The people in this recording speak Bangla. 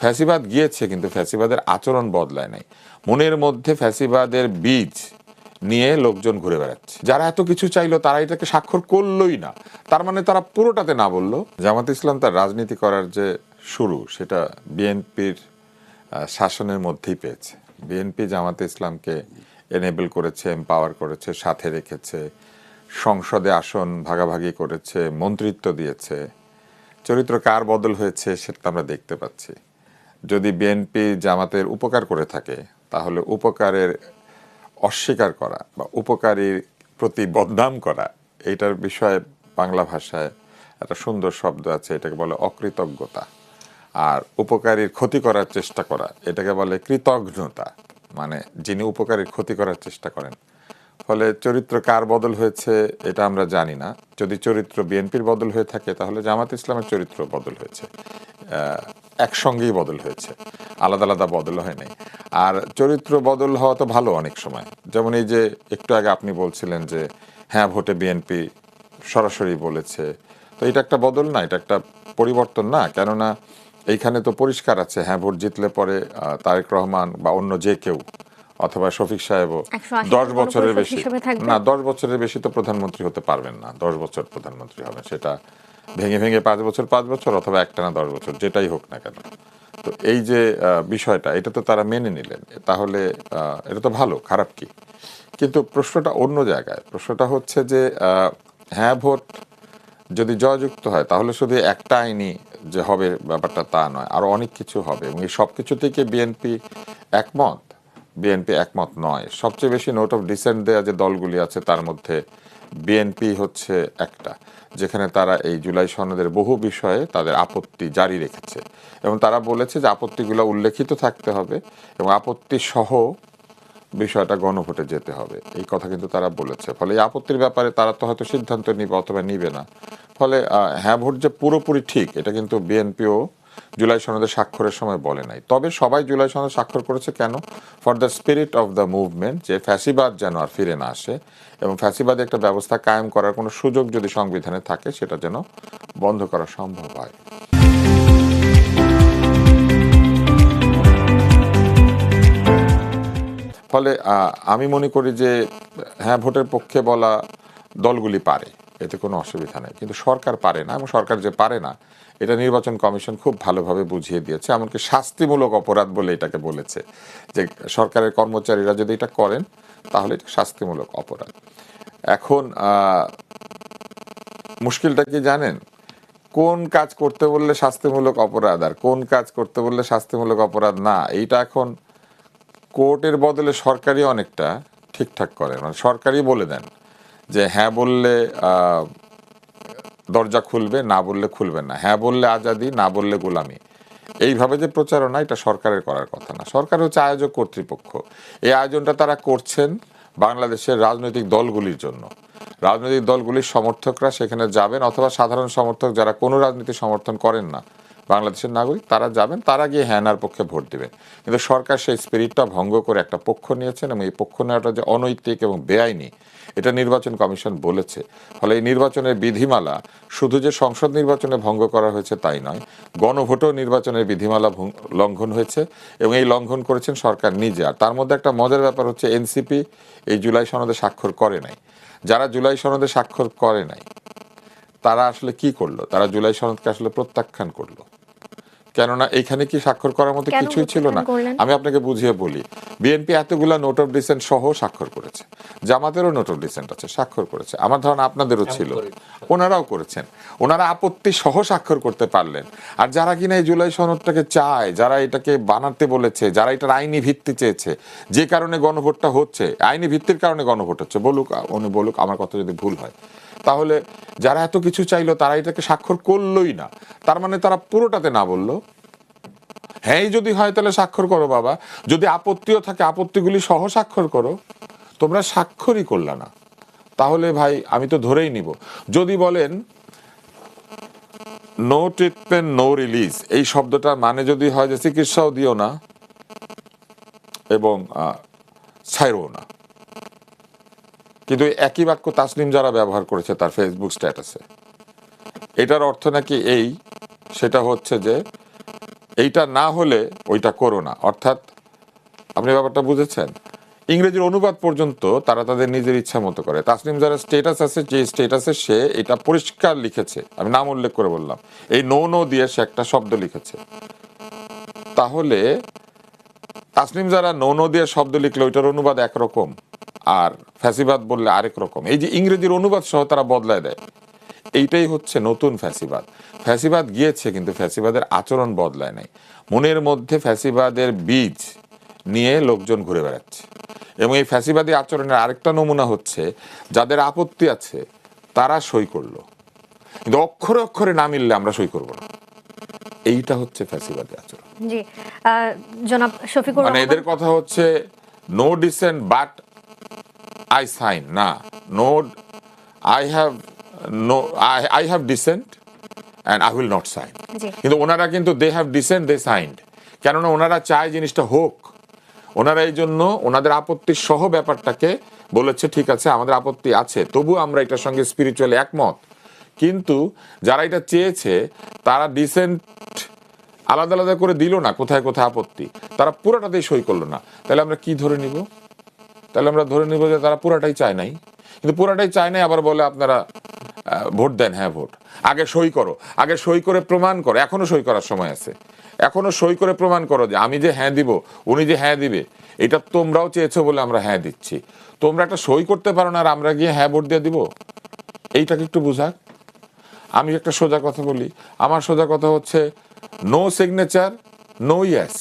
ফ্যাসিবাদ গিয়েছে, কিন্তু ফ্যাসিবাদের আচরণ বদলায় নাই। মনের মধ্যে ফ্যাসিবাদের বীজ নিয়ে লোকজন ঘুরে বেড়াচ্ছে। যারা এত কিছু চাইলো তারা এটাকে স্বাক্ষর করলোই না, তার মানে তারা পুরোটাতে না বললো। জামাত ইসলাম তার রাজনীতি করার যে শুরু, সেটা বিএনপির শাসনের মধ্যেই পেয়েছে। বিএনপি জামাতে ইসলামকে এনেবল করেছে, এম্পাওয়ার করেছে, সাথে রেখেছে, সংসদে আসন ভাগাভাগি করেছে, মন্ত্রিত্ব দিয়েছে। চরিত্র কার বদল হয়েছে সেটা আমরা দেখতে পাচ্ছি। যদি বিএনপি জামাতের উপকার করে থাকে, তাহলে উপকারের অস্বীকার করা বা উপকারীর প্রতি বদনাম করা, এইটার বিষয়ে বাংলা ভাষায় একটা সুন্দর শব্দ আছে, এটাকে বলে অকৃতজ্ঞতা। আর উপকারীর ক্ষতি করার চেষ্টা করা, এটাকে বলে কৃতঘ্নতা। মানে যিনি উপকারীর ক্ষতি করার চেষ্টা করেন। ফলে চরিত্র কার বদল হয়েছে এটা আমরা জানি না। যদি চরিত্র বিএনপির বদল হয়ে থাকে, তাহলে জামাত ইসলামের চরিত্র বদল হয়েছে, একসঙ্গেই বদল হয়েছে, আলাদা আলাদা বদল হয় নাই। আর চরিত্র বদল হওয়া তো ভালো অনেক সময়। যেমন এই যে একটু আগে আপনি বলছিলেন যে হ্যাঁ ভোটে বিএনপি সরাসরি বলেছে, তো এটা একটা বদল না, এটা একটা পরিবর্তন না? কেননা এইখানে তো পরিষ্কার আছে, হ্যাঁ ভোট জিতলে পরে তারেক রহমান বা অন্য যে কেউ, অথবা শফিক সাহেবও 10 বছরের বেশি না, 10 বছরের বেশি তো প্রধানমন্ত্রী হতে পারবেন না। 10 বছর প্রধানমন্ত্রী হবেন, সেটা ভেঙে ভেঙে 5 বছর 5 বছর, অথবা একটানা 10 বছর, যেটাই হোক না কেন। তো এই যে বিষয়টা, এটা তো তারা মেনে নিলেন, তাহলে এটা তো ভালো, খারাপ কি? কিন্তু প্রশ্নটা অন্য জায়গায়। প্রশ্নটা হচ্ছে যে হ্যাঁ ভোট যদি জয়যুক্ত হয়, তাহলে শুধু একটা আইনি যে হবে ব্যাপারটা তা নয়, আরো অনেক কিছু হবে। এবং এই সব কিছু থেকে বিএনপি একমত? বিএনপি একমত নয়। সবচেয়ে বেশি নোট অফ ডিসেন্ট দেওয়া যে দলগুলি আছে, তার মধ্যে বিএনপি হচ্ছে একটা, যেখানে তারা এই জুলাই সনদের বহু বিষয়ে তাদের আপত্তি জারি রেখেছে, এবং তারা বলেছে যে আপত্তিগুলো উল্লেখিত থাকতে হবে এবং আপত্তি সহ বিষয়টা গণভোটে যেতে হবে, এই কথা কিন্তু তারা বলেছে। ফলে এই আপত্তির ব্যাপারে তারা তো হয়তো সিদ্ধান্ত নিবে অথবা নিবে না। ফলে হ্যাঁ ভোট যে পুরোপুরি ঠিক, এটা কিন্তু বিএনপিও জুলাই সনদে স্বাক্ষরের সময় বলে নাই। তবে সবাই জুলাই সনদে স্বাক্ষর করেছে কেন? For the spirit of the movement, যে ফ্যাসিবাদ যেন আর ফিরে না আসে, এবং ফ্যাসিবাদে একটা ব্যবস্থা কায়েম করার কোনো সুযোগ যদি সংবিধানে থাকে, সেটা যেন বন্ধ করা সম্ভব হয়। ফলে আমি মনে করি যে হ্যাঁ ভোটের পক্ষে বলা দলগুলি পারে, এতে কোনো অসুবিধা নেই, কিন্তু সরকার পারে না। এবং সরকার যে পারে না, এটা নির্বাচন কমিশন খুব ভালোভাবে বুঝিয়ে দিয়েছে, এমনকি শাস্তিমূলক অপরাধ বলে এটাকে বলেছে, যে সরকারের কর্মচারীরা যদি এটা করেন, তাহলে এটা শাস্তিমূলক অপরাধ। এখন মুশকিলটা কি জানেন? কোন কাজ করতে বললে শাস্তিমূলক অপরাধ আর কোন কাজ করতে বললে শাস্তিমূলক অপরাধ না, এইটা এখন কোর্টের বদলে সরকারই অনেকটা ঠিকঠাক করে। মানে সরকারই বলে দেন যে হ্যাঁ বললে দরজা খুলবে, না বললে খুলবে না, হ্যাঁ বললে আজাদি, না বললে গোলামি। এইভাবে যে প্রচারণা, এটা সরকারের করার কথা না। সরকার হচ্ছে আয়োজক কর্তৃপক্ষ। এই আয়োজনটা তারা করছেন বাংলাদেশের রাজনৈতিক দলগুলির জন্য। রাজনৈতিক দলগুলির সমর্থকরা সেখানে যাবেন, অথবা সাধারণ সমর্থক যারা কোনো রাজনীতি সমর্থন করেন না, বাংলাদেশের নাগরিক, তারা যাবেন, তারা গিয়ে হ্যানার পক্ষে ভোট দিবেন। কিন্তু সরকার সেই স্পিরিটটা ভঙ্গ করে একটা পক্ষ নিয়েছেন, এবং এই পক্ষ নেওয়াটা যে অনৈতিক এবং বেআইনি, এটা নির্বাচন কমিশন বলেছে। ফলে এই নির্বাচনের বিধিমালা শুধু যে সংসদ নির্বাচনে ভঙ্গ করা হয়েছে তাই নয়, গণভোটও নির্বাচনের বিধিমালা লঙ্ঘন হয়েছে, এবং এই লঙ্ঘন করেছেন সরকার নিজে। আর তার মধ্যে একটা মজার ব্যাপার হচ্ছে, এনসিপি এই জুলাই সনদে স্বাক্ষর করে নাই। যারা জুলাই সনদে স্বাক্ষর করে নাই, তারা আসলে কি করলো? তারা জুলাই সনদকে আসলে প্রত্যাখ্যান করলো। কেননা এখানে কি স্বাক্ষর করার মতো কিছুই ছিল না। আমি আপনাকে বুঝিয়ে বলি, বিএনপি এতগুলা নোট অফ ডিসেন্ট সহ স্বাক্ষর করেছে, জামাতেরও নোট অফ ডিসেন্ট আছে, স্বাক্ষর করেছে, আমার ধারণা আপনাদেরও ছিল, ওনারাও করেছেন। ওনারা আপত্তি সহ স্বাক্ষর করতে পারলেন। আর যারা কিনা এই জুলাই সনদটাকে চায়, যারা এটাকে বানাতে বলেছে, যারা এটার আইনি ভিত্তি চেয়েছে, যে কারণে গণভোটটা হচ্ছে, আইনি ভিত্তির কারণে গণভোট হচ্ছে, বলুক উনি, বলুক, আমার কথা যদি ভুল হয়, তাহলে যারা এত কিছু চাইলো তারা এটাকে স্বাক্ষর করলোই না, তার মানে তারা পুরোটাতে না বললো। হ্যাঁ যদি হয় তাহলে স্বাক্ষর করো বাবা, যদি আপত্তিও থাকে আপত্তিগুলি সহ স্বাক্ষর করো। তোমরা স্বাক্ষরই করলা না, তাহলে ভাই আমি তো ধরেই নিব। যদি বলেন নো ট্রিটমেন্ট নো রিলিজ, এই শব্দটার মানে যদি হয় যে চিকিৎসাও দিও না এবং ছাইরও না, কিন্তু একই বাক্য তাসনিম যারা ব্যবহার করেছে তার ফেসবুক স্ট্যাটাসে, এটার অর্থ নাকি এই, সেটা হচ্ছে যে এইটা না হলে ওইটা করো না। অর্থাৎ আপনি ব্যাপারটা বুঝেছেন? ইংরেজির অনুবাদ পর্যন্ত তারা তাদের নিজের ইচ্ছা মতো করে। তাসনিম জারার স্ট্যাটাস আছে, যে স্ট্যাটাসে সে এটা পরিষ্কার লিখেছে, আমি নাম উল্লেখ করে বললাম, এই নো নো দিয়ে সে একটা শব্দ লিখেছে। তাহলে তাসনিম যারা নো নো দিয়ে শব্দ লিখলে ওইটার অনুবাদ একরকম, আর ফ্যাসিবাদ বললে আরেক রকম। এই যে ইংরেজির অনুবাদ সহ তারা বদলায় দেয়, এইটাই হচ্ছে নতুন ফ্যাসিবাদ। ফ্যাসিবাদ গিয়েছে, কিন্তু ফ্যাসিবাদের আচরণ বদলায় নাই। মনের মধ্যে ফ্যাসিবাদের বীজ নিয়ে লোকজন ঘুরে বেড়াচ্ছে। এবং এই ফ্যাসিবাদী আচরণের আরেকটা নমুনা হচ্ছে, যাদের আপত্তি আছে তারা সই করলো, কিন্তু অক্ষরে অক্ষরে না মিললে আমরা সই করব না। এইটা হচ্ছে ফ্যাসিবাদী আচরণ। জি, জনাব শফিকুর মানে রহমান। এদের কথা হচ্ছে no dissent but I sign, না, no I have, no I have dissent and I will not sign. জি, কিন্তু ওনারা কিন্তু they have dissent, they signed. কেননা ওনারা চায় জিনিসটা হোক। ওনারা এই জন্য ওনাদের আপত্তির সহ ব্যাপারটাকে বলেছে, ঠিক আছে আমাদের আপত্তি আছে, তবু আমরা এটার সঙ্গে স্পিরিচুয়ালি একমত। কিন্তু যারা এটা চেয়েছে তারা ডিসেন্ট আলাদা আলাদা করে দিল না, কোথায় কোথায় আপত্তি, তারা পুরোটাতেই সই করলো না। তাহলে আমরা কি ধরে নিব? তাহলে আমরা ধরে নিব যে তারা পুরাটাই চায় নাই। কিন্তু পুরাটাই চায় নাই আবার বলে আপনারা ভোট দেন। হ্যাঁ, ভোট আগে সই করো, আগে সই করে প্রমাণ করো। এখনো সই করার সময় আছে, এখনো সই করে প্রমাণ করো যে আমি যে হ্যাঁ দিব, উনি যে হ্যাঁ দিবে, এটা তোমরাও চেয়েছো বলে আমরা হ্যাঁ দিচ্ছি। তোমরা একটা সই করতে পারো না আর আমরা গিয়ে হ্যাঁ ভোট দিয়ে দিব? এইটাকে একটু বুঝাক। আমি একটা সোজা কথা বলি, আমার সোজা কথা হচ্ছে নো সিগনেচার, নো ইয়েস।